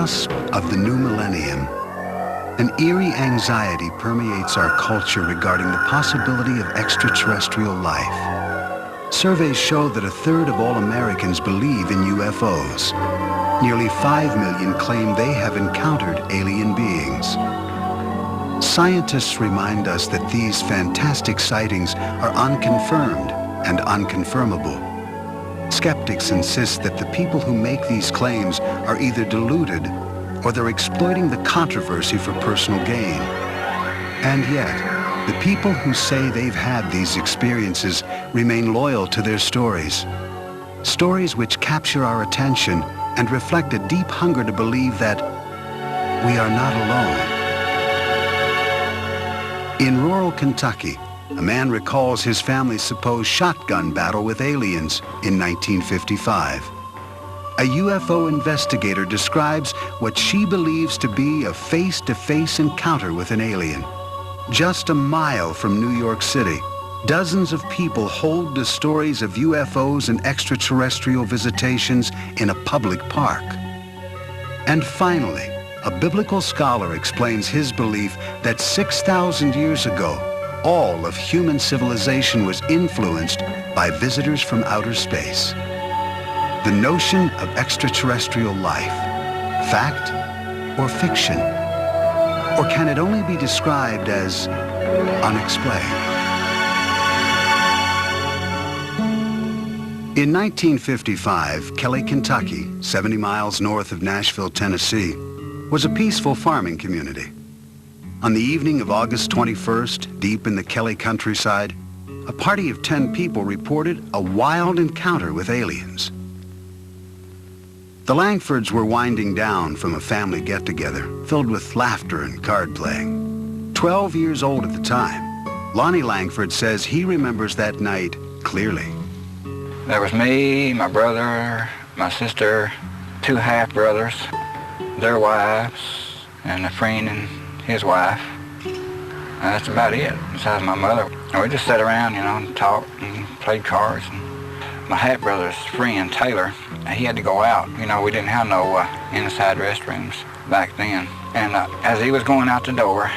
cusp of the new millennium, an eerie anxiety permeates our culture regarding the possibility of extraterrestrial life. Surveys show that 1/3 of all Americans believe in UFOs. Nearly 5 million claim they have encountered alien beings. Scientists remind us that these fantastic sightings are unconfirmed and unconfirmable. Skeptics insist that the people who make these claims are either deluded or they're exploiting the controversy for personal gain. And yet, the people who say they've had these experiences remain loyal to their stories. Stories which capture our attention and reflect a deep hunger to believe that we are not alone. In rural Kentucky, a man recalls his family's supposed shotgun battle with aliens in 1955. A UFO investigator describes what she believes to be a face-to-face encounter with an alien. Just a mile from New York City, dozens of people hold the stories of UFOs and extraterrestrial visitations in a public park. And finally, a biblical scholar explains his belief that 6,000 years ago, all of human civilization was influenced by visitors from outer space. The notion of extraterrestrial life, fact or fiction? Or can it only be described as unexplained? In 1955, Kelly, Kentucky, 70 miles north of Nashville, Tennessee, was a peaceful farming community. On the evening of August 21st, deep in the Kelly countryside, a party of 10 people reported a wild encounter with aliens. The Langfords were winding down from a family get-together filled with laughter and card playing. 12 years old at the time, Lonnie Langford says he remembers that night clearly. There was me, my brother, my sister, 2 half-brothers, their wives, and a friend and his wife. That's about it, besides my mother. And we just sat around, and talked and played cards. And my half-brother's friend, Taylor, he had to go out. We didn't have no inside restrooms back then. And as he was going out the door,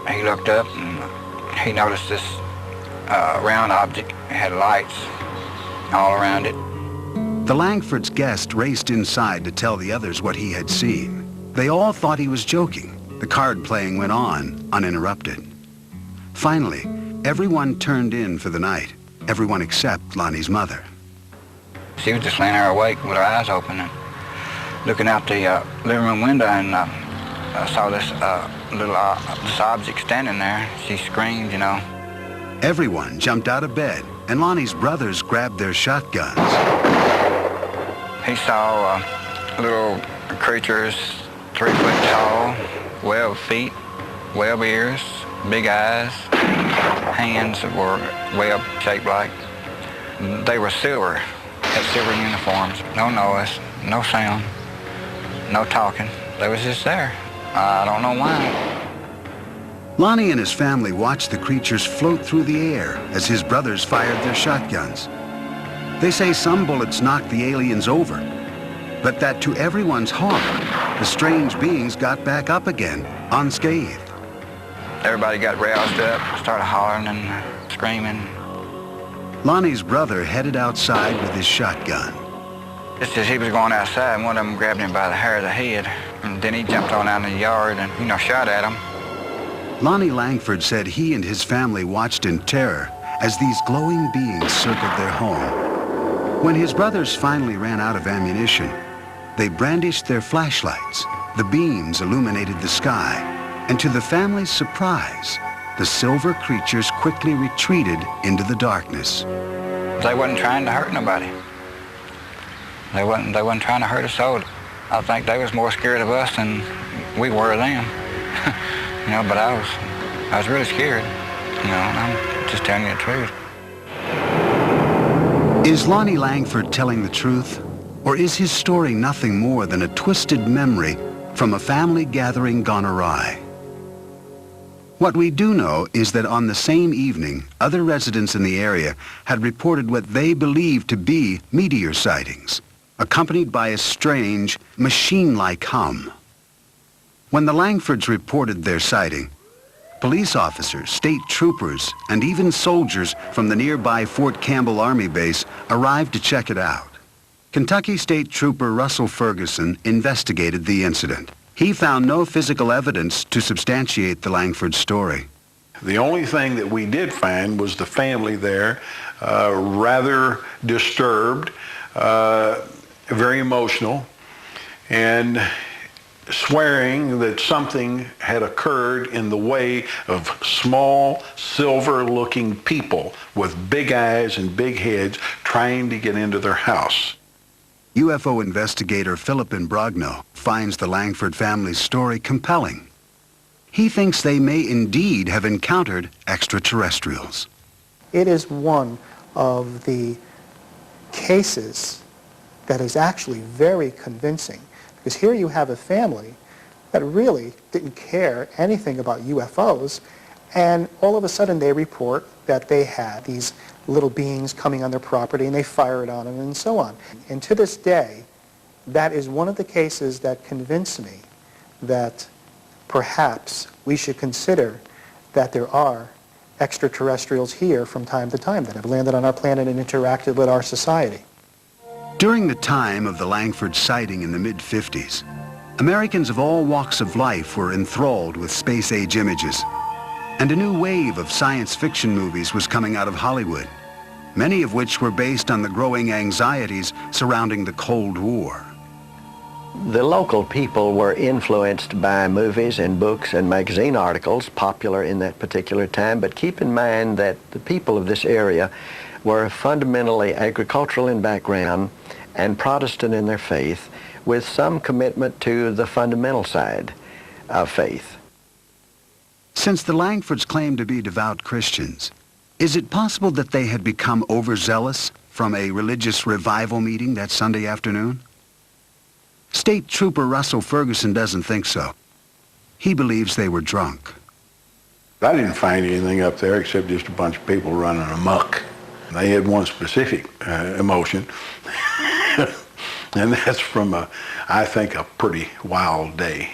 he looked up and he noticed this round object. It had lights all around it. The Langfords' guest raced inside to tell the others what he had seen. They all thought he was joking. The card playing went on, uninterrupted. Finally, everyone turned in for the night. Everyone except Lonnie's mother. She was just laying there awake with her eyes open and looking out the living room window, and saw this this object standing there. She screamed, Everyone jumped out of bed, and Lonnie's brothers grabbed their shotguns. He saw little creatures 3 foot tall, 12 feet, 12 ears, big eyes, hands that were web-shaped like. They were silver, had silver uniforms, no noise, no sound, no talking. They was just there. I don't know why. Lonnie and his family watched the creatures float through the air as his brothers fired their shotguns. They say some bullets knocked the aliens over, but that to everyone's horror, the strange beings got back up again, unscathed. Everybody got roused up, started hollering and screaming. Lonnie's brother headed outside with his shotgun. Just as he was going outside, one of them grabbed him by the hair of the head, and then he jumped on out in the yard and, shot at him. Lonnie Langford said he and his family watched in terror as these glowing beings circled their home. When his brothers finally ran out of ammunition, they brandished their flashlights. The beams illuminated the sky, and to the family's surprise, the silver creatures quickly retreated into the darkness. They wasn't trying to hurt nobody. They wasn't trying to hurt us all. I think they was more scared of us than we were of them. But I was really scared. I'm just telling you the truth. Is Lonnie Langford telling the truth? Or is his story nothing more than a twisted memory from a family gathering gone awry? What we do know is that on the same evening, other residents in the area had reported what they believed to be meteor sightings, accompanied by a strange, machine-like hum. When the Langfords reported their sighting, police officers, state troopers, and even soldiers from the nearby Fort Campbell Army Base arrived to check it out. Kentucky State Trooper Russell Ferguson investigated the incident. He found no physical evidence to substantiate the Langford story. The only thing that we did find was the family there, rather disturbed, very emotional, and swearing that something had occurred in the way of small, silver-looking people with big eyes and big heads trying to get into their house. UFO investigator Philip Imbrogno finds the Langford family's story compelling. He thinks they may indeed have encountered extraterrestrials. It is one of the cases that is actually very convincing, because here you have a family that really didn't care anything about UFOs, and all of a sudden they report that they had these little beings coming on their property and they fired on them and so on. And to this day, that is one of the cases that convinced me that perhaps we should consider that there are extraterrestrials here from time to time that have landed on our planet and interacted with our society. During the time of the Langford sighting in the mid-50s, Americans of all walks of life were enthralled with space-age images, and a new wave of science fiction movies was coming out of Hollywood, many of which were based on the growing anxieties surrounding the Cold War. The local people were influenced by movies and books and magazine articles popular in that particular time, but keep in mind that the people of this area were fundamentally agricultural in background and Protestant in their faith, with some commitment to the fundamental side of faith. Since the Langfords claimed to be devout Christians, is it possible that they had become overzealous from a religious revival meeting that Sunday afternoon? State Trooper Russell Ferguson doesn't think so. He believes they were drunk. I didn't find anything up there except just a bunch of people running amok. They had one specific emotion, and that's from, I think, a pretty wild day.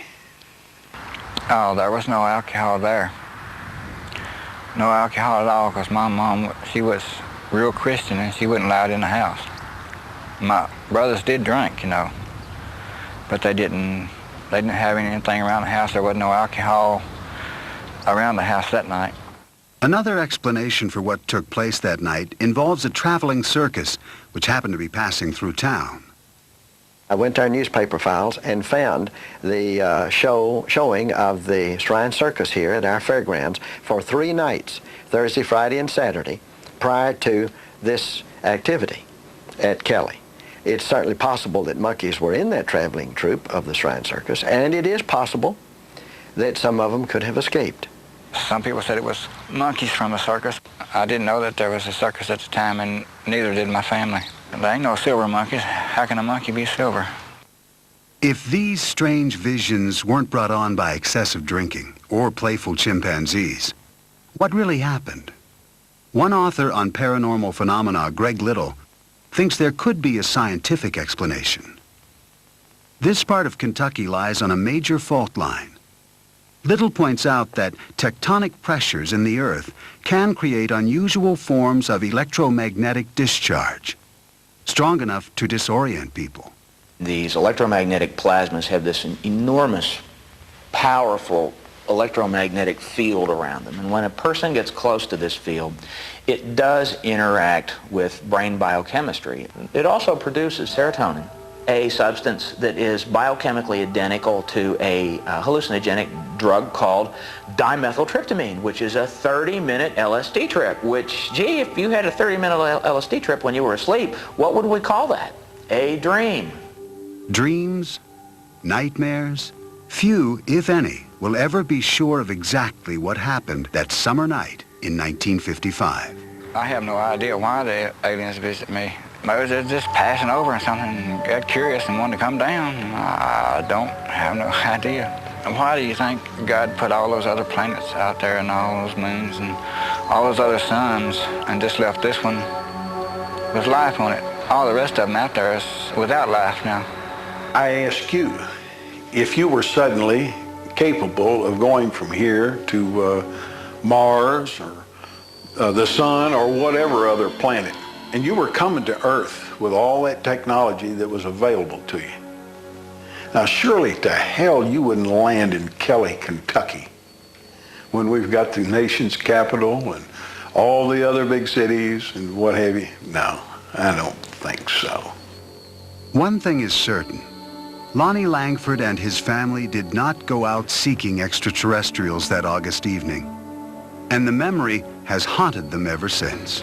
Oh, there was no alcohol there. No alcohol at all, because my mom, she was real Christian and she wouldn't allow it in the house. My brothers did drink, you know, but they didn't have anything around the house. There wasn't no alcohol around the house that night. Another explanation for what took place that night involves a traveling circus which happened to be passing through town. I went to our newspaper files and found the showing of the Shrine Circus here at our fairgrounds for 3 nights, Thursday, Friday, and Saturday, prior to this activity at Kelly. It's certainly possible that monkeys were in that traveling troupe of the Shrine Circus, and it is possible that some of them could have escaped. Some people said it was monkeys from a circus. I didn't know that there was a circus at the time, and neither did my family. There ain't no silver monkeys. How can a monkey be silver? If these strange visions weren't brought on by excessive drinking or playful chimpanzees, what really happened? One author on paranormal phenomena, Greg Little, thinks there could be a scientific explanation. This part of Kentucky lies on a major fault line. Little points out that tectonic pressures in the earth can create unusual forms of electromagnetic discharge, strong enough to disorient people. These electromagnetic plasmas have this enormous, powerful electromagnetic field around them. And when a person gets close to this field, it does interact with brain biochemistry. It also produces serotonin, a substance that is biochemically identical to a hallucinogenic drug called dimethyltryptamine, which is a 30-minute LSD trip, which, gee, if you had a 30-minute LSD trip when you were asleep, what would we call that? A dream. Dreams, nightmares, few, if any, will ever be sure of exactly what happened that summer night in 1955. I have no idea why the aliens visit me. Maybe they're just passing over and something and got curious and wanted to come down. I don't have no idea. And why do you think God put all those other planets out there and all those moons and all those other suns and just left this one with life on it? All the rest of them out there is without life now. I ask you, if you were suddenly capable of going from here to Mars or the sun or whatever other planet. And you were coming to Earth with all that technology that was available to you. Now surely to hell you wouldn't land in Kelly, Kentucky, when we've got the nation's capital and all the other big cities and what have you. No, I don't think so. One thing is certain. Lonnie Langford and his family did not go out seeking extraterrestrials that August evening. And the memory has haunted them ever since.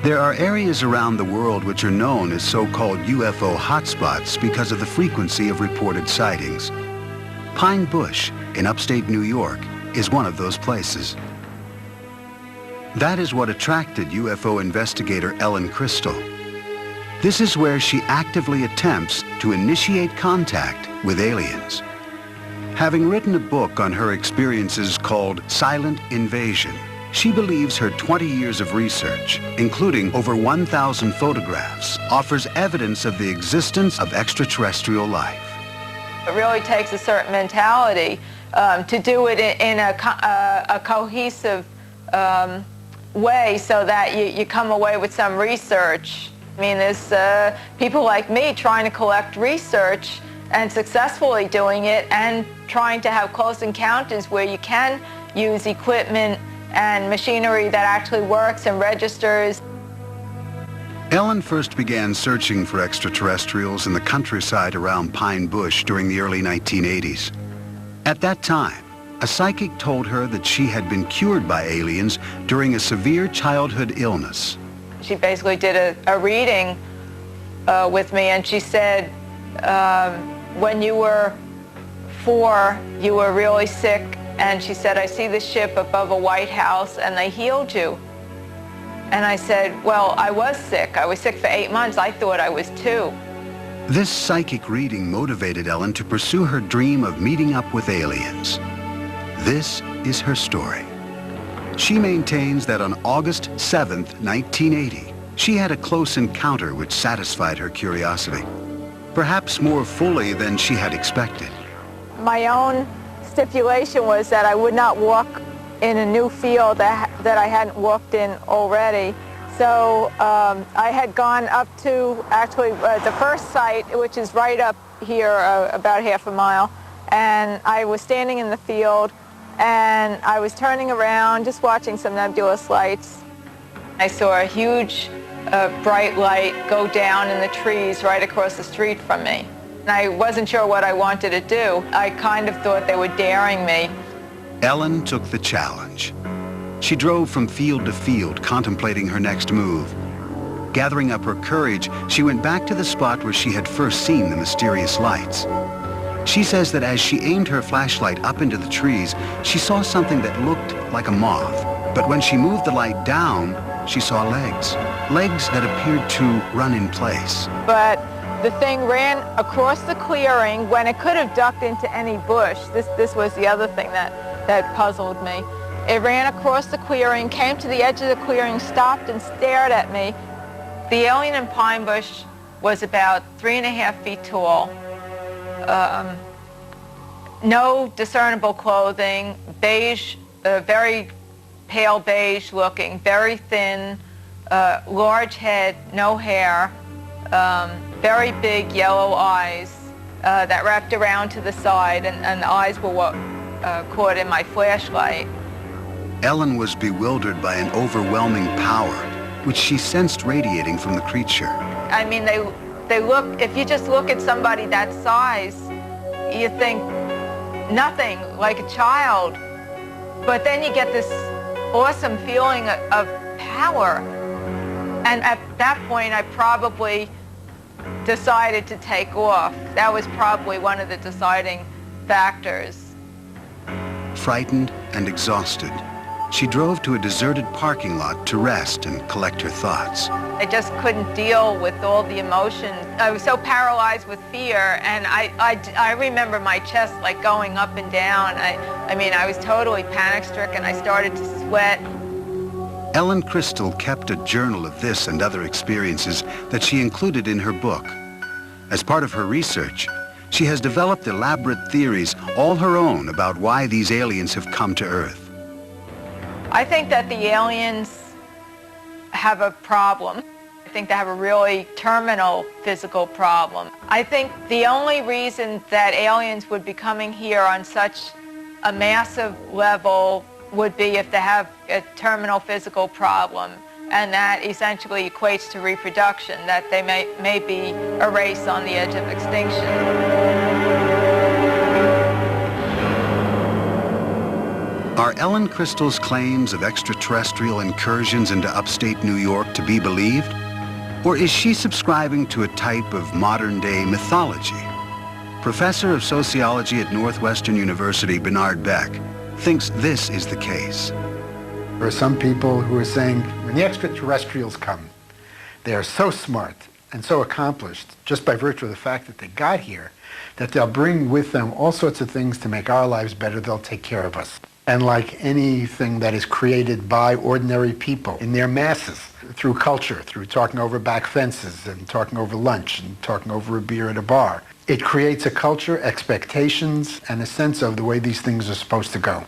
There are areas around the world which are known as so-called UFO hotspots because of the frequency of reported sightings. Pine Bush in upstate New York is one of those places. That is what attracted UFO investigator Ellen Crystal. This is where she actively attempts to initiate contact with aliens. Having written a book on her experiences called Silent Invasion, she believes her 20 years of research, including over 1,000 photographs, offers evidence of the existence of extraterrestrial life. It really takes a certain mentality to do it in a cohesive way so that you come away with some research. I mean, there's people like me trying to collect research and successfully doing it and trying to have close encounters where you can use equipment and machinery that actually works and registers. Ellen first began searching for extraterrestrials in the countryside around Pine Bush during the early 1980s. At that time, a psychic told her that she had been cured by aliens during a severe childhood illness. She basically did a reading with me, and she said, when you were 4, you were really sick, and she said, I see the ship above a White House, and they healed you. And I said, well, I was sick. I was sick for 8 months. I thought I was 2. This psychic reading motivated Ellen to pursue her dream of meeting up with aliens. This is her story. She maintains that on August 7th, 1980, she had a close encounter which satisfied her curiosity, perhaps more fully than she had expected. My own stipulation was that I would not walk in a new field that I hadn't walked in already. So I had gone up to actually the first site, which is right up here, about half a mile, and I was standing in the field and I was turning around, just watching some nebulous lights. I saw a huge bright light go down in the trees right across the street from me. And I wasn't sure what I wanted to do. I kind of thought they were daring me. Ellen took the challenge. She drove from field to field, contemplating her next move. Gathering up her courage, she went back to the spot where she had first seen the mysterious lights. She says that as she aimed her flashlight up into the trees, she saw something that looked like a moth. But when she moved the light down, she saw legs. Legs that appeared to run in place. But the thing ran across the clearing when it could have ducked into any bush. This was the other thing that puzzled me. It ran across the clearing, came to the edge of the clearing, stopped and stared at me. The alien in Pine Bush was about 3.5 feet tall. No discernible clothing, beige, very pale beige looking, very thin, large head, no hair, very big yellow eyes that wrapped around to the side, and the eyes were what caught in my flashlight. Ellen was bewildered by an overwhelming power, which she sensed radiating from the creature. I mean, they look, if you just look at somebody that size, you think nothing, like a child. But then you get this awesome feeling of power. And at that point, I probably decided to take off. That was probably one of the deciding factors. Frightened and exhausted, she drove to a deserted parking lot to rest and collect her thoughts. I just couldn't deal with all the emotions. I was so paralyzed with fear, and I remember my chest like going up and down. I mean, I was totally panic-stricken. I started to sweat. Ellen Crystal kept a journal of this and other experiences that she included in her book. As part of her research, she has developed elaborate theories, all her own, about why these aliens have come to Earth. I think that the aliens have a problem. I think they have a really terminal physical problem. I think the only reason that aliens would be coming here on such a massive level would be if they have a terminal physical problem, and that essentially equates to reproduction, that they may be a race on the edge of extinction. Are Ellen Crystal's claims of extraterrestrial incursions into upstate New York to be believed? Or is she subscribing to a type of modern-day mythology? Professor of Sociology at Northwestern University, Bernard Beck, thinks this is the case. There are some people who are saying when the extraterrestrials come, they are so smart and so accomplished just by virtue of the fact that they got here, that they'll bring with them all sorts of things to make our lives better. They'll take care of us. And like anything that is created by ordinary people in their masses, through culture, through talking over back fences and talking over lunch and talking over a beer at a bar, it creates a culture, expectations, and a sense of the way these things are supposed to go.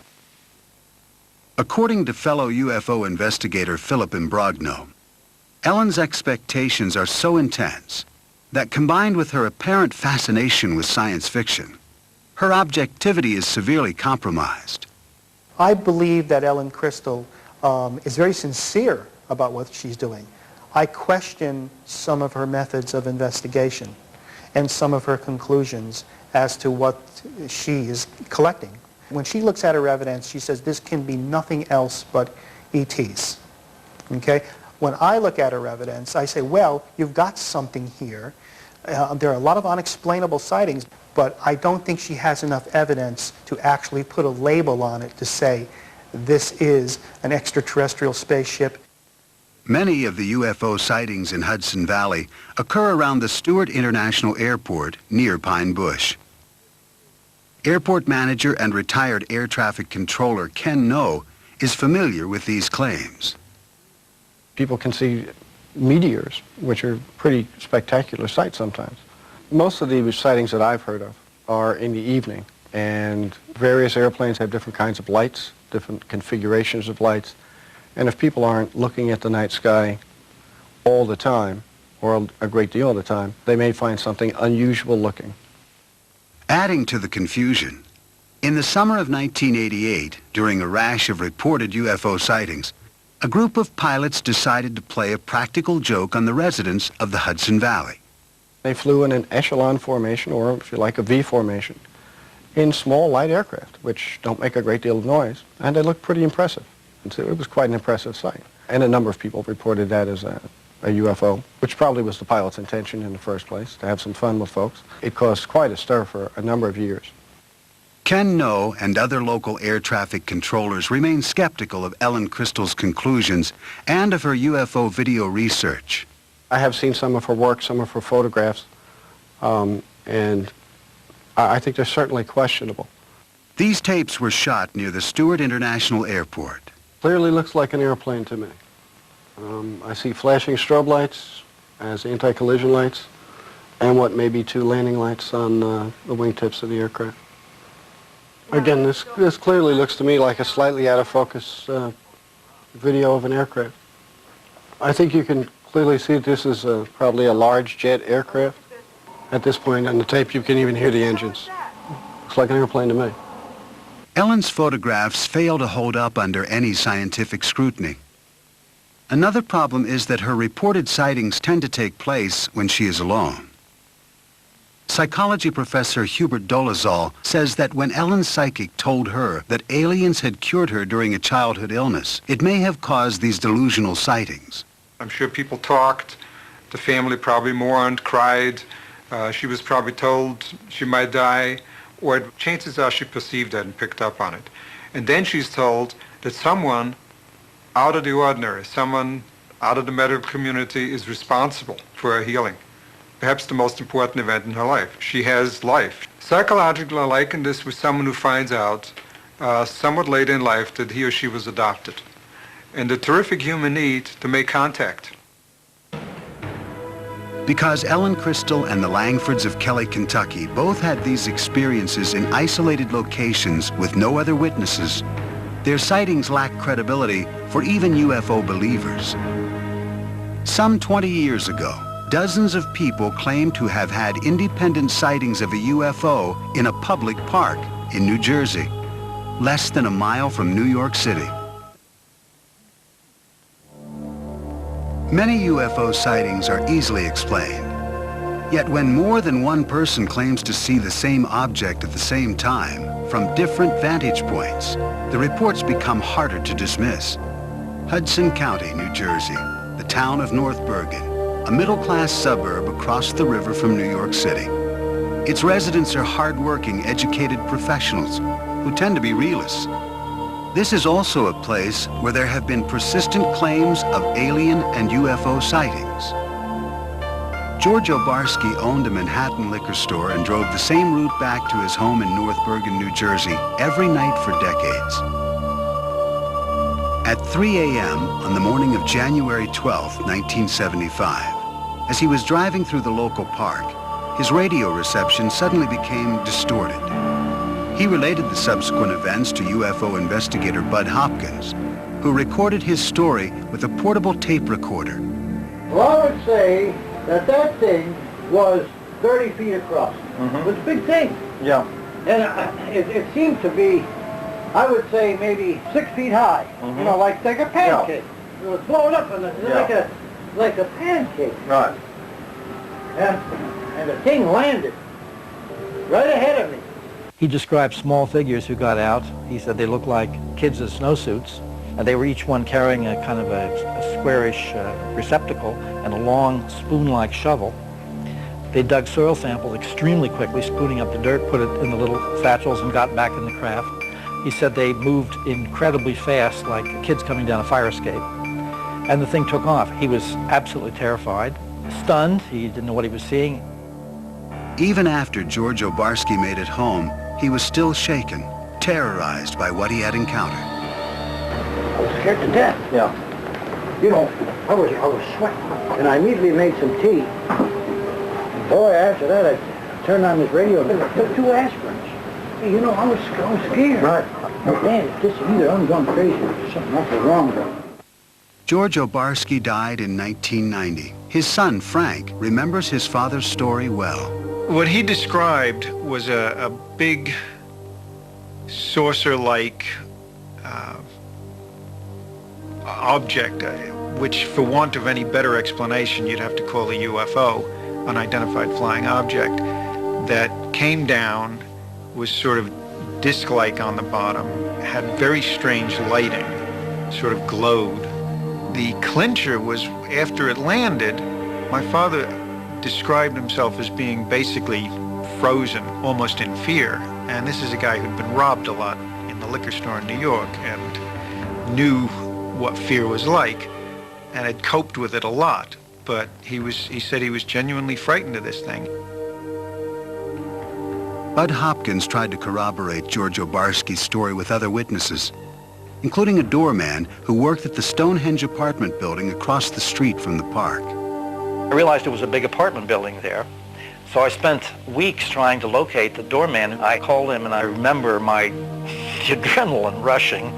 According to fellow UFO investigator Philip Imbrogno, Ellen's expectations are so intense that combined with her apparent fascination with science fiction, her objectivity is severely compromised. I believe that Ellen Crystal is very sincere about what she's doing. I question some of her methods of investigation and some of her conclusions as to what she is collecting. When she looks at her evidence, she says this can be nothing else but ETs. Okay? When I look at her evidence, I say, well, you've got something here. There are a lot of unexplainable sightings, but I don't think she has enough evidence to actually put a label on it to say this is an extraterrestrial spaceship. Many of the UFO sightings in Hudson Valley occur around the Stewart International Airport near Pine Bush. Airport manager and retired air traffic controller Ken No is familiar with these claims. People can see meteors, which are pretty spectacular sights sometimes. Most of the sightings that I've heard of are in the evening, and various airplanes have different kinds of lights, different configurations of lights, and if people aren't looking at the night sky all the time, or a great deal of the time, they may find something unusual looking. Adding to the confusion, in the summer of 1988, during a rash of reported UFO sightings, a group of pilots decided to play a practical joke on the residents of the Hudson Valley. They flew in an echelon formation, or if you like, a V formation, in small light aircraft, which don't make a great deal of noise, and they looked pretty impressive. And so it was quite an impressive sight. And a number of people reported that as a UFO, which probably was the pilot's intention in the first place, to have some fun with folks. It caused quite a stir for a number of years. Ken No and other local air traffic controllers remain skeptical of Ellen Crystal's conclusions and of her UFO video research. I have seen some of her work, some of her photographs, and I think they're certainly questionable. These tapes were shot near the Stewart International Airport. Clearly looks like an airplane to me. I see flashing strobe lights as anti-collision lights and what may be two landing lights on the wingtips of the aircraft. Again, this clearly looks to me like a slightly out of focus video of an aircraft. I think you can clearly see this is probably a large jet aircraft. At this point on the tape, you can even hear the engines. Looks like an airplane to me. Ellen's photographs fail to hold up under any scientific scrutiny. Another problem is that her reported sightings tend to take place when she is alone. Psychology professor Hubert Dolezal says that when Ellen's psychic told her that aliens had cured her during a childhood illness, it may have caused these delusional sightings. I'm sure people talked. The family probably mourned, cried. She was probably told she might die, or chances are she perceived that and picked up on it. And then she's told that someone out of the ordinary, someone out of the medical community is responsible for her healing. Perhaps the most important event in her life. She has life. Psychologically, I liken this with someone who finds out somewhat late in life that he or she was adopted, and the terrific human need to make contact. Because Ellen Crystal and the Langfords of Kelly, Kentucky both had these experiences in isolated locations with no other witnesses, their sightings lack credibility for even UFO believers. Some 20 years ago, dozens of people claimed to have had independent sightings of a UFO in a public park in New Jersey, less than a mile from New York City. Many UFO sightings are easily explained. Yet when more than one person claims to see the same object at the same time from different vantage points, the reports become harder to dismiss. Hudson County, New Jersey, the town of North Bergen, a middle-class suburb across the river from New York City. Its residents are hard-working, educated professionals who tend to be realists. This is also a place where there have been persistent claims of alien and UFO sightings. George Obarski owned a Manhattan liquor store and drove the same route back to his home in North Bergen, New Jersey, every night for decades. At 3 a.m. on the morning of January 12, 1975, as he was driving through the local park, his radio reception suddenly became distorted. He related the subsequent events to UFO investigator Bud Hopkins, who recorded his story with a portable tape recorder. Well, I would say that thing was 30 feet across. It was a big thing. Yeah. And it seemed to be, I would say, maybe 6 feet high. You know, like a pancake. It was blown up like a pancake. Right. And the thing landed right ahead of me. He described small figures who got out. He said they looked like kids in snowsuits, and they were each one carrying a kind of a squarish receptacle and a long spoon-like shovel. They dug soil samples extremely quickly, spooning up the dirt, put it in the little satchels, and got back in the craft. He said they moved incredibly fast, like kids coming down a fire escape. And the thing took off. He was absolutely terrified, stunned. He didn't know what he was seeing. Even after George Obarski made it home, he was still shaken, terrorized by what he had encountered. I was scared to death. Yeah. You know, I was sweating. And I immediately made some tea. And boy, after that, I turned on this radio and I took 2 aspirins. Hey, you know, I was scared. Right. Man, it's just either I'm going crazy or something awful wrong with me. George Obarski died in 1990. His son, Frank, remembers his father's story well. What he described was a big saucer-like object, which for want of any better explanation you'd have to call a UFO, unidentified flying object, that came down, was sort of disc-like on the bottom, had very strange lighting, sort of glowed. The clincher was, after it landed, my father described himself as being basically frozen, almost in fear. And this is a guy who'd been robbed a lot in the liquor store in New York and knew what fear was like and had coped with it a lot. But he said he was genuinely frightened of this thing. Bud Hopkins tried to corroborate George Obarski's story with other witnesses, including a doorman who worked at the Stonehenge apartment building across the street from the park. I realized it was a big apartment building there, so I spent weeks trying to locate the doorman. I called him, and I remember my adrenaline rushing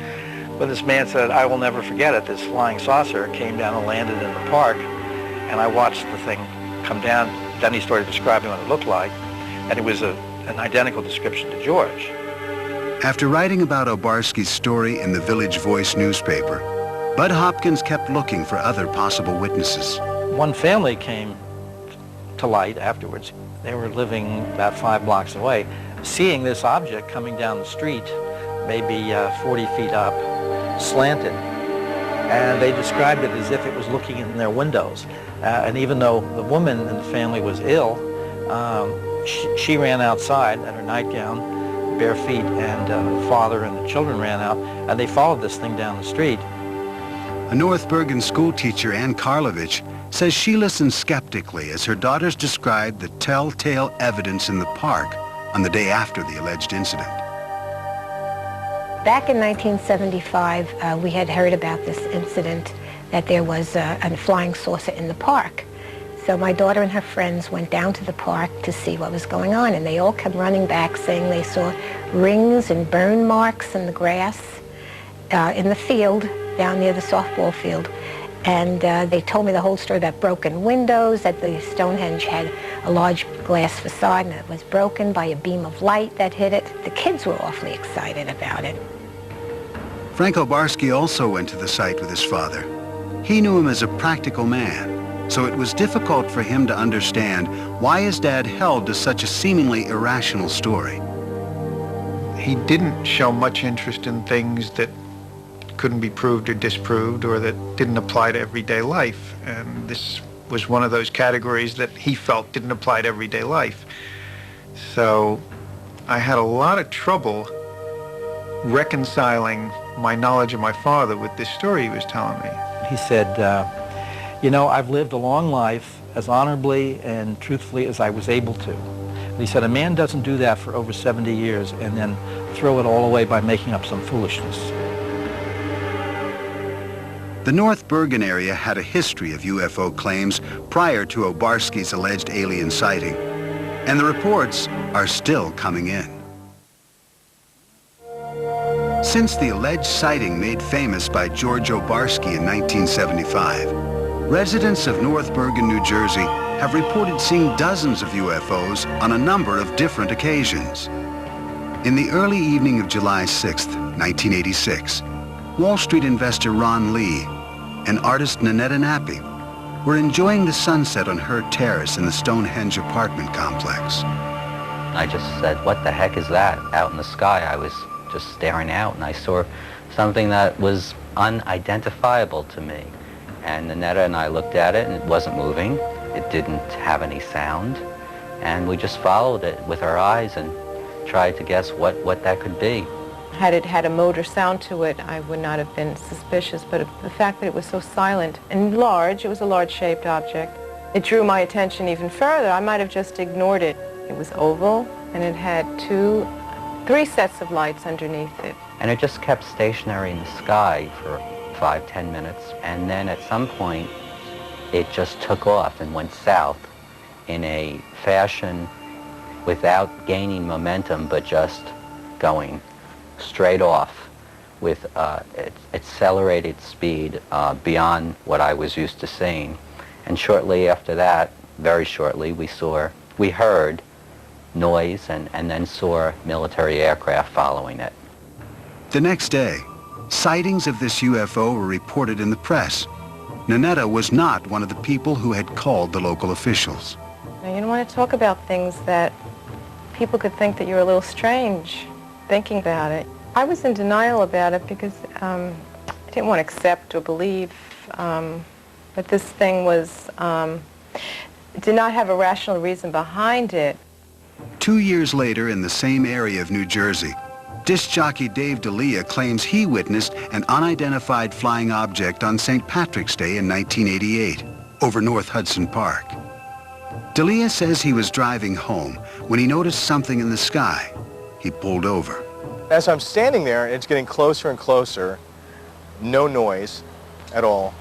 when this man said, "I will never forget it. This flying saucer came down and landed in the park," and I watched the thing come down. Then he started describing what it looked like, and it was an identical description to George. After writing about Obarski's story in the Village Voice newspaper, Bud Hopkins kept looking for other possible witnesses. One family came to light afterwards. They were living about 5 blocks away, seeing this object coming down the street, maybe 40 feet up, slanted. And they described it as if it was looking in their windows. And even though the woman in the family was ill, she ran outside in her nightgown, bare feet, and the father and the children ran out, and they followed this thing down the street. A North Bergen schoolteacher, Ann Karlovich, says she listened skeptically as her daughters described the telltale evidence in the park on the day after the alleged incident. Back in 1975, we had heard about this incident that there was a flying saucer in the park. So my daughter and her friends went down to the park to see what was going on, and they all came running back saying they saw rings and burn marks in the grass in the field down near the softball field. And they told me the whole story about broken windows, that the Stonehenge had a large glass facade and it was broken by a beam of light that hit it. The kids were awfully excited about it. Frank Obarski also went to the site with his father. He knew him as a practical man, so it was difficult for him to understand why his dad held to such a seemingly irrational story. He didn't show much interest in things that couldn't be proved or disproved or that didn't apply to everyday life. And this was one of those categories that he felt didn't apply to everyday life. So I had a lot of trouble reconciling my knowledge of my father with this story he was telling me. He said, you know, I've lived a long life as honorably and truthfully as I was able to. And he said, a man doesn't do that for over 70 years and then throw it all away by making up some foolishness. The North Bergen area had a history of UFO claims prior to Obarski's alleged alien sighting, and the reports are still coming in. Since the alleged sighting made famous by George Obarski in 1975, residents of North Bergen, New Jersey have reported seeing dozens of UFOs on a number of different occasions. In the early evening of July 6, 1986, Wall Street investor Ron Lee and artist Nanetta Nappy were enjoying the sunset on her terrace in the Stonehenge apartment complex. I just said, what the heck is that out in the sky? I was just staring out and I saw something that was unidentifiable to me. And Nanetta and I looked at it and it wasn't moving. It didn't have any sound. And we just followed it with our eyes and tried to guess what that could be. Had it had a motor sound to it, I would not have been suspicious, but the fact that it was so silent and large, it was a large-shaped object, it drew my attention even further. I might have just ignored it. It was oval, and it had three sets of lights underneath it. And it just kept stationary in the sky for 5-10 minutes, and then at some point, it just took off and went south in a fashion without gaining momentum, but just going straight off with accelerated speed beyond what I was used to seeing. And shortly after that, very shortly, we heard noise and then saw military aircraft following it. The next day, sightings of this UFO were reported in the press. Nanetta was not one of the people who had called the local officials. Now, you don't want to talk about things that people could think that you're a little strange thinking about it. I was in denial about it because I didn't want to accept or believe that this thing did not have a rational reason behind it. 2 years later, in the same area of New Jersey, disc jockey Dave D'Elia claims he witnessed an unidentified flying object on St. Patrick's Day in 1988 over North Hudson Park. D'Elia says he was driving home when he noticed something in the sky. He pulled over. As I'm standing there, it's getting closer and closer, no noise at all,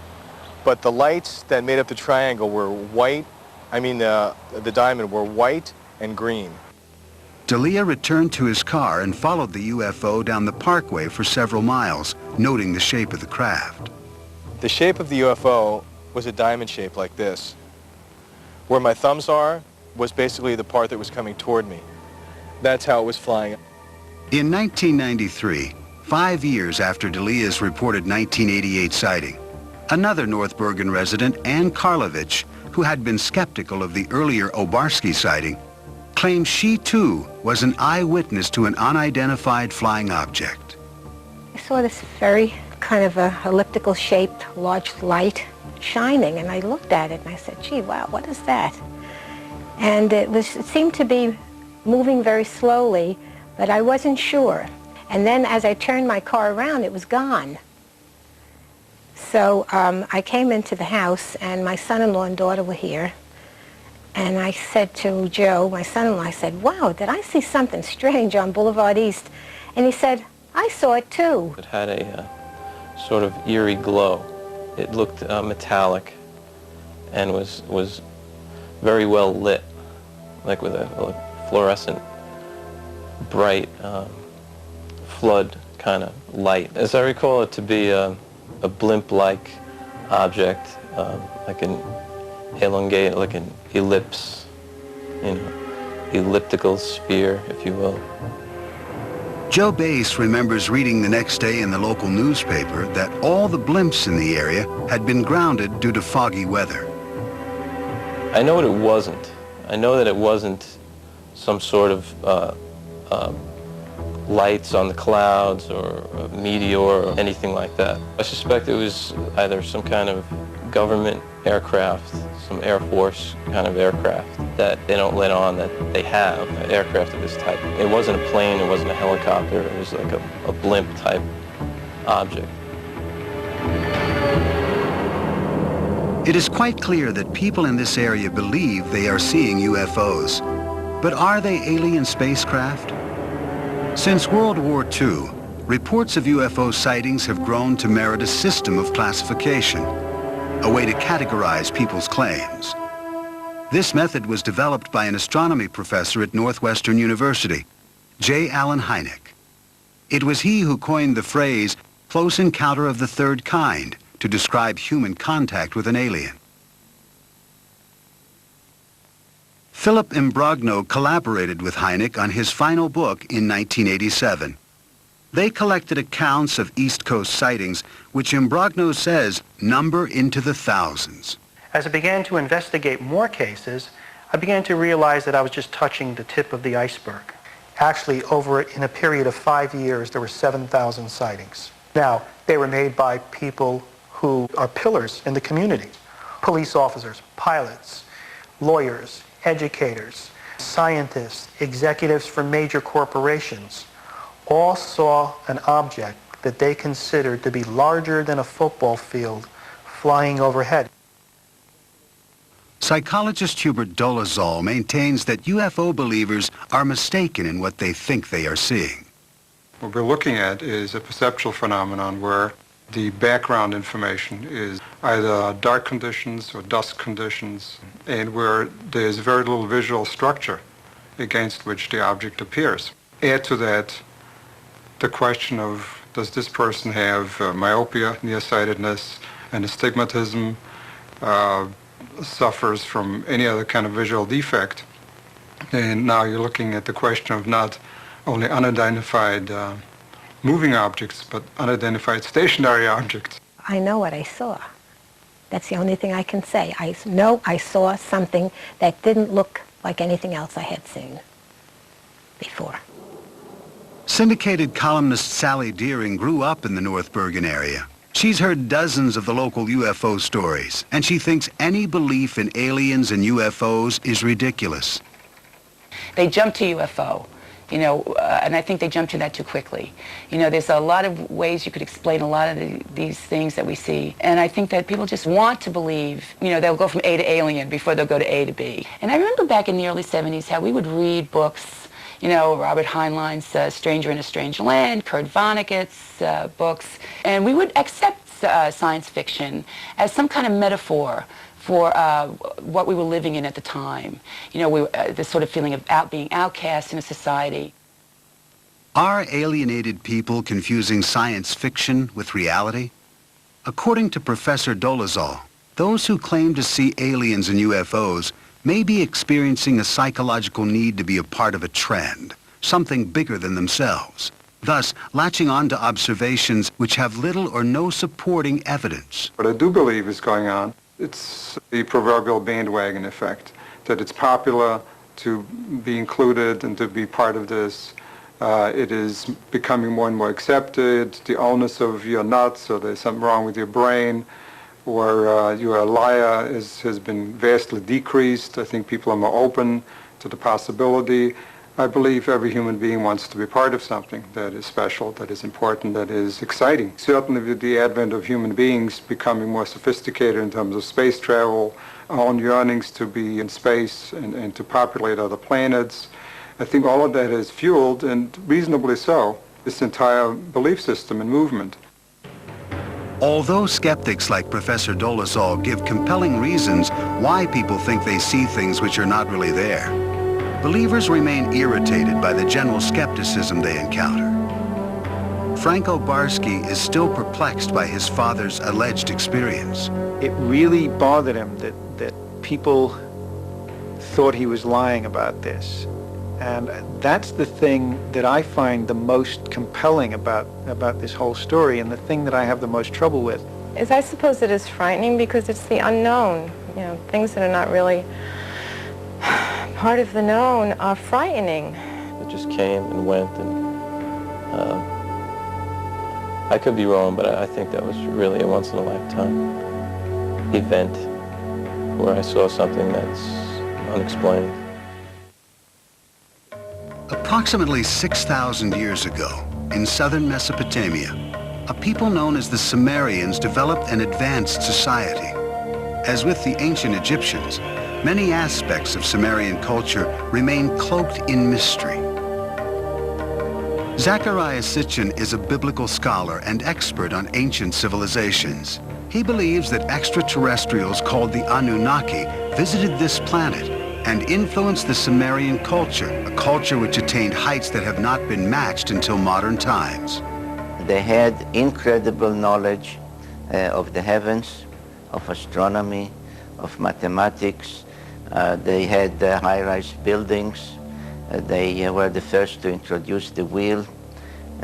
but the lights that made up the triangle were white, the diamond were white and green. D'Elia returned to his car and followed the UFO down the parkway for several miles, noting the shape of the craft. The shape of the UFO was a diamond shape like this. Where my thumbs are was basically the part that was coming toward me. That's how it was flying. In 1993, 5 years after D'Elia's reported 1988 sighting, another North Bergen resident, Ann Karlovich, who had been skeptical of the earlier Obarski sighting, claims she too was an eyewitness to an unidentified flying object. I saw this very kind of a elliptical shaped large light shining, and I looked at it and I said, gee, wow, what is that? And it seemed to be moving very slowly, but I wasn't sure. And then as I turned my car around, it was gone. So I came into the house, and my son-in-law and daughter were here. And I said to Joe, my son-in-law, I said, wow, did I see something strange on Boulevard East? And he said, I saw it too. It had a sort of eerie glow. It looked metallic and was very well lit, like with a fluorescent, bright flood kind of light. As I recall it to be a blimp-like object, like an elongate, like an ellipse, elliptical sphere, if you will. Joe Bass remembers reading the next day in the local newspaper that all the blimps in the area had been grounded due to foggy weather. I know what it wasn't. I know that it wasn't some sort of lights on the clouds or a meteor or anything like that. I suspect it was either some kind of government aircraft, some Air Force kind of aircraft that they don't let on that they have, an aircraft of this type. It wasn't a plane, it wasn't a helicopter, it was like a blimp type object. It is quite clear that people in this area believe they are seeing UFOs. But are they alien spacecraft? Since World War II, reports of UFO sightings have grown to merit a system of classification, a way to categorize people's claims. This method was developed by an astronomy professor at Northwestern University, J. Allen Hynek. It was he who coined the phrase, close encounter of the third kind, to describe human contact with an alien. Philip Imbrogno collaborated with Hynek on his final book in 1987. They collected accounts of East Coast sightings, which Imbrogno says number into the thousands. As I began to investigate more cases, I began to realize that I was just touching the tip of the iceberg. Actually, in a period of 5 years, there were 7,000 sightings. Now, they were made by people who are pillars in the community. Police officers, pilots, lawyers, educators, scientists, executives from major corporations, all saw an object that they considered to be larger than a football field flying overhead. Psychologist Hubert Dolezal maintains that UFO believers are mistaken in what they think they are seeing. What we're looking at is a perceptual phenomenon where the background information is either dark conditions or dusk conditions, and where there's very little visual structure against which the object appears. Add to that the question of, does this person have myopia, nearsightedness, and astigmatism, suffers from any other kind of visual defect? And now you're looking at the question of not only unidentified moving objects, but unidentified stationary objects. I know what I saw. That's the only thing I can say. I know I saw something that didn't look like anything else I had seen before. Syndicated columnist Sally Deering grew up in the North Bergen area. She's heard dozens of the local UFO stories, and she thinks any belief in aliens and UFOs is ridiculous. They jump to UFO. And I think they jump to that too quickly. There's a lot of ways you could explain a lot of these things that we see. And I think that people just want to believe, they'll go from A to alien before they'll go to A to B. And I remember back in the early 70s how we would read books, Robert Heinlein's Stranger in a Strange Land, Kurt Vonnegut's books, and we would accept science fiction as some kind of metaphor for what we were living in at the time. The sort of feeling of being outcast in a society. Are alienated people confusing science fiction with reality? According to Professor Dolezal, those who claim to see aliens and UFOs may be experiencing a psychological need to be a part of a trend, something bigger than themselves, thus latching on to observations which have little or no supporting evidence. What I do believe is going on, it's the proverbial bandwagon effect, that it's popular to be included and to be part of this. It is becoming more and more accepted. The onus of you're nuts, or there's something wrong with your brain, or you're a liar has been vastly decreased. I think people are more open to the possibility. I believe every human being wants to be part of something that is special, that is important, that is exciting. Certainly with the advent of human beings becoming more sophisticated in terms of space travel, our own yearnings to be in space and to populate other planets, I think all of that has fueled, and reasonably so, this entire belief system and movement. Although skeptics like Professor Dolezal give compelling reasons why people think they see things which are not really there, believers remain irritated by the general skepticism they encounter. Franco Barsky is still perplexed by his father's alleged experience. It really bothered him that people thought he was lying about this. And that's the thing that I find the most compelling about this whole story, and the thing that I have the most trouble with. I suppose it is frightening because it's the unknown. You know, things that are not really part of the known are frightening. It just came and went, and I could be wrong, but I think that was really a once-in-a-lifetime event where I saw something that's unexplained. Approximately 6,000 years ago, in southern Mesopotamia, a people known as the Sumerians developed an advanced society. As with the ancient Egyptians, many aspects of Sumerian culture remain cloaked in mystery. Zachariah Sitchin is a biblical scholar and expert on ancient civilizations. He believes that extraterrestrials called the Anunnaki visited this planet and influenced the Sumerian culture, a culture which attained heights that have not been matched until modern times. They had incredible knowledge of the heavens, of astronomy, of mathematics. They had high-rise buildings. They were the first to introduce the wheel.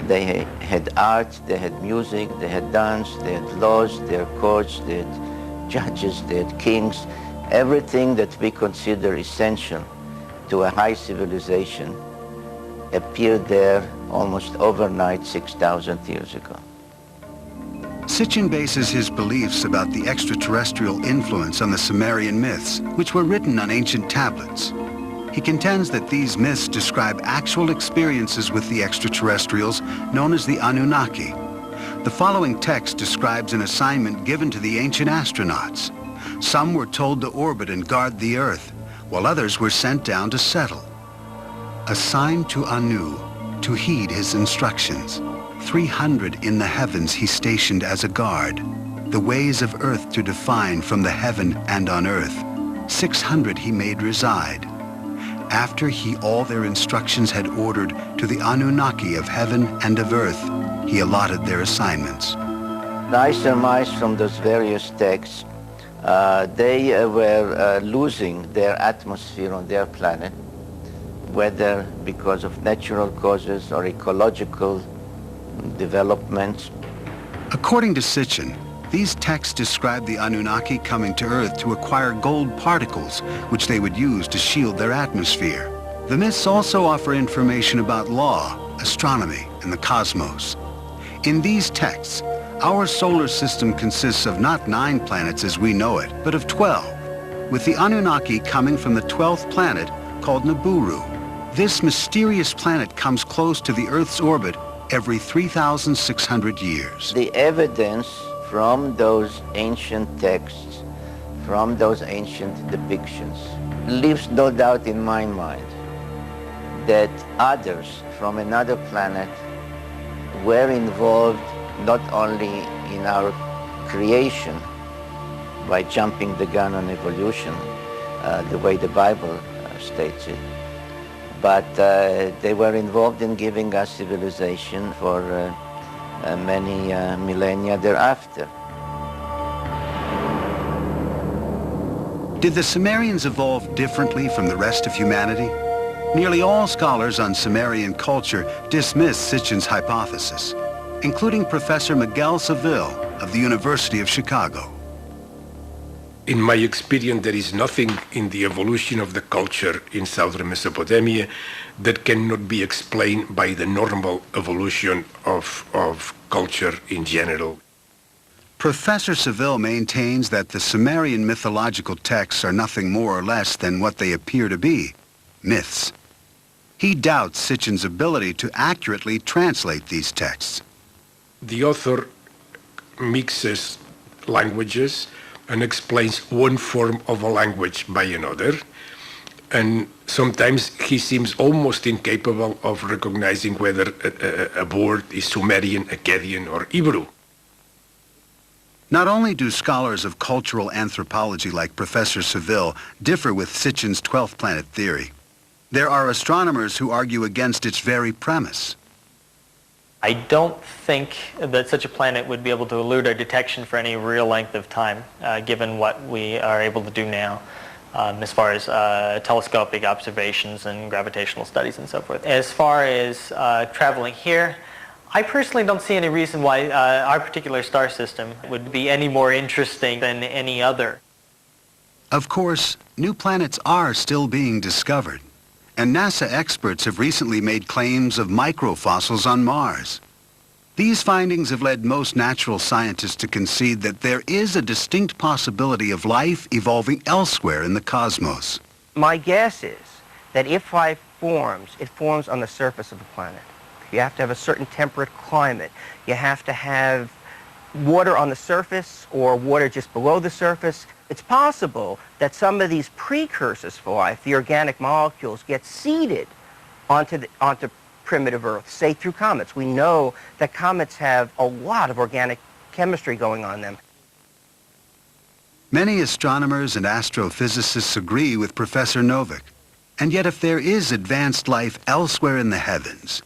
They had art, they had music, they had dance, they had laws, they had courts, they had judges, they had kings. Everything that we consider essential to a high civilization appeared there almost overnight 6,000 years ago. Sitchin bases his beliefs about the extraterrestrial influence on the Sumerian myths, which were written on ancient tablets. He contends that these myths describe actual experiences with the extraterrestrials known as the Anunnaki. The following text describes an assignment given to the ancient astronauts. Some were told to orbit and guard the Earth, while others were sent down to settle. Assigned to Anu to heed his instructions. 300 in the heavens he stationed as a guard, the ways of earth to define from the heaven and on earth. 600 he made reside. After he all their instructions had ordered to the Anunnaki of heaven and of earth, he allotted their assignments. I surmise from those various texts they were losing their atmosphere on their planet, whether because of natural causes or ecological developments. According to Sitchin, these texts describe the Anunnaki coming to Earth to acquire gold particles, which they would use to shield their atmosphere. The myths also offer information about law, astronomy, and the cosmos. In these texts, our solar system consists of not 9 planets as we know it, but of 12, with the Anunnaki coming from the 12th planet called Nibiru. This mysterious planet comes close to the Earth's orbit every 3,600 years. The evidence from those ancient texts, from those ancient depictions, leaves no doubt in my mind that others from another planet were involved not only in our creation by jumping the gun on evolution, the way the Bible states it, but they were involved in giving us civilization for many millennia thereafter. Did the Sumerians evolve differently from the rest of humanity? Nearly all scholars on Sumerian culture dismiss Sitchin's hypothesis, including Professor Miguel Seville of the University of Chicago. In my experience, there is nothing in the evolution of the culture in southern Mesopotamia that cannot be explained by the normal evolution of culture in general. Professor Seville maintains that the Sumerian mythological texts are nothing more or less than what they appear to be, myths. He doubts Sitchin's ability to accurately translate these texts. The author mixes languages and explains one form of a language by another, and sometimes he seems almost incapable of recognizing whether a word is Sumerian, Akkadian, or Hebrew. Not only do scholars of cultural anthropology like Professor Seville differ with Sitchin's 12th planet theory, there are astronomers who argue against its very premise. I don't think that such a planet would be able to elude our detection for any real length of time, given what we are able to do now as far as telescopic observations and gravitational studies and so forth. As far as traveling here, I personally don't see any reason why our particular star system would be any more interesting than any other. Of course, new planets are still being discovered, and NASA experts have recently made claims of microfossils on Mars. These findings have led most natural scientists to concede that there is a distinct possibility of life evolving elsewhere in the cosmos. My guess is that if life forms, it forms on the surface of the planet. You have to have a certain temperate climate. You have to have water on the surface or water just below the surface. It's possible that some of these precursors for life, the organic molecules, get seeded onto primitive Earth, say through comets. We know that comets have a lot of organic chemistry going on them. Many astronomers and astrophysicists agree with Professor Novick. And yet if there is advanced life elsewhere in the heavens,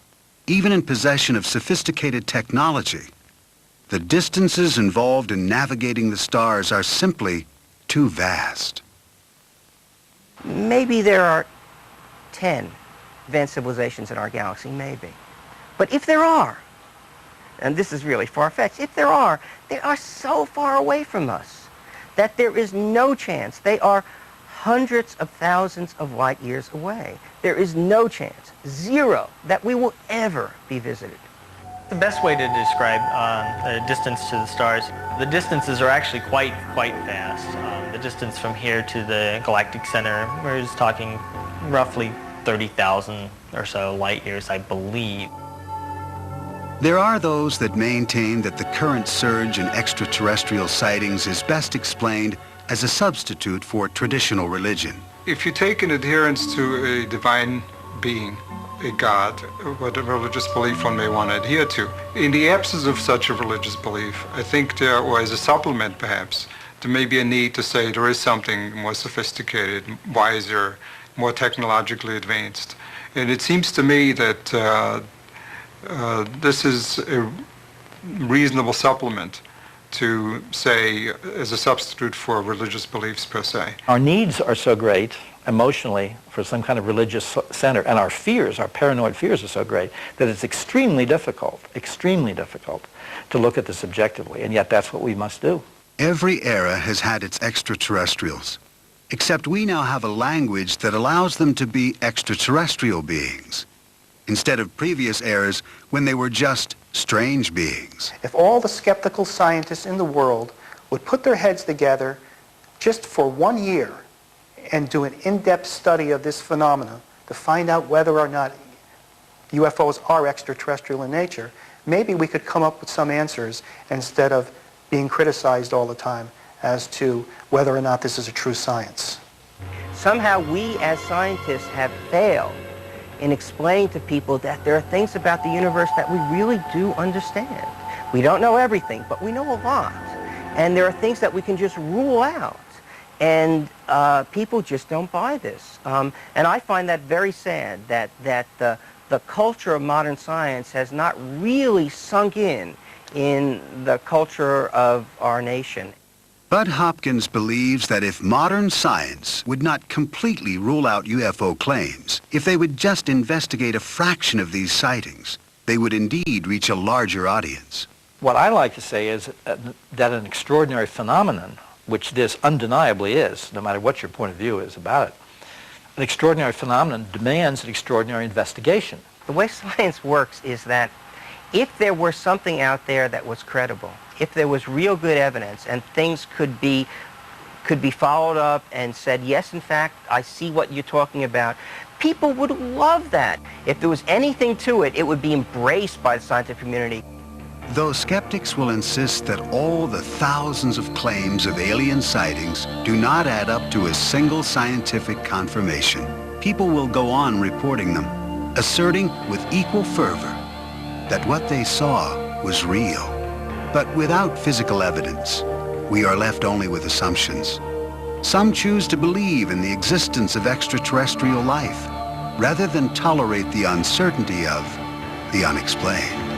even in possession of sophisticated technology, the distances involved in navigating the stars are simply too vast. Maybe there are 10 advanced civilizations in our galaxy, maybe. But if there are, and this is really far-fetched, if there are, they are so far away from us that there is no chance. They are hundreds of thousands of light years away. There is no chance, zero, that we will ever be visited. The best way to describe the distance to the stars, the distances are actually quite vast. The distance from here to the galactic center, we're just talking roughly 30,000 or so light years, I believe. There are those that maintain that the current surge in extraterrestrial sightings is best explained as a substitute for traditional religion. If you take an adherence to a divine being, a god, what a religious belief one may want to adhere to, in the absence of such a religious belief, I think there, or as a supplement perhaps, there may be a need to say there is something more sophisticated, wiser, more technologically advanced. And it seems to me that this is a reasonable supplement to say as a substitute for religious beliefs per se. Our needs are so great emotionally for some kind of religious center, and our fears, our paranoid fears are so great that it's extremely difficult to look at this objectively, and yet that's what we must do. Every era has had its extraterrestrials, except we now have a language that allows them to be extraterrestrial beings, instead of previous eras when they were just strange beings. If all the skeptical scientists in the world would put their heads together just for 1 year and do an in-depth study of this phenomena to find out whether or not UFOs are extraterrestrial in nature, maybe we could come up with some answers instead of being criticized all the time as to whether or not this is a true science. Somehow we as scientists have failed in explaining to people that there are things about the universe that we really do understand. We don't know everything, but we know a lot. And there are things that we can just rule out. And people just don't buy this. And I find that very sad, that the culture of modern science has not really sunk in the culture of our nation. Bud Hopkins believes that if modern science would not completely rule out UFO claims, if they would just investigate a fraction of these sightings, they would indeed reach a larger audience. What I like to say is that an extraordinary phenomenon, which this undeniably is, no matter what your point of view is about it, an extraordinary phenomenon demands an extraordinary investigation. The way science works is that if there were something out there that was credible, if there was real good evidence and things could be followed up and said, yes, in fact, I see what you're talking about, people would love that. If there was anything to it, it would be embraced by the scientific community. Though skeptics will insist that all the thousands of claims of alien sightings do not add up to a single scientific confirmation, people will go on reporting them, asserting with equal fervor that what they saw was real. But without physical evidence, we are left only with assumptions. Some choose to believe in the existence of extraterrestrial life, rather than tolerate the uncertainty of the unexplained.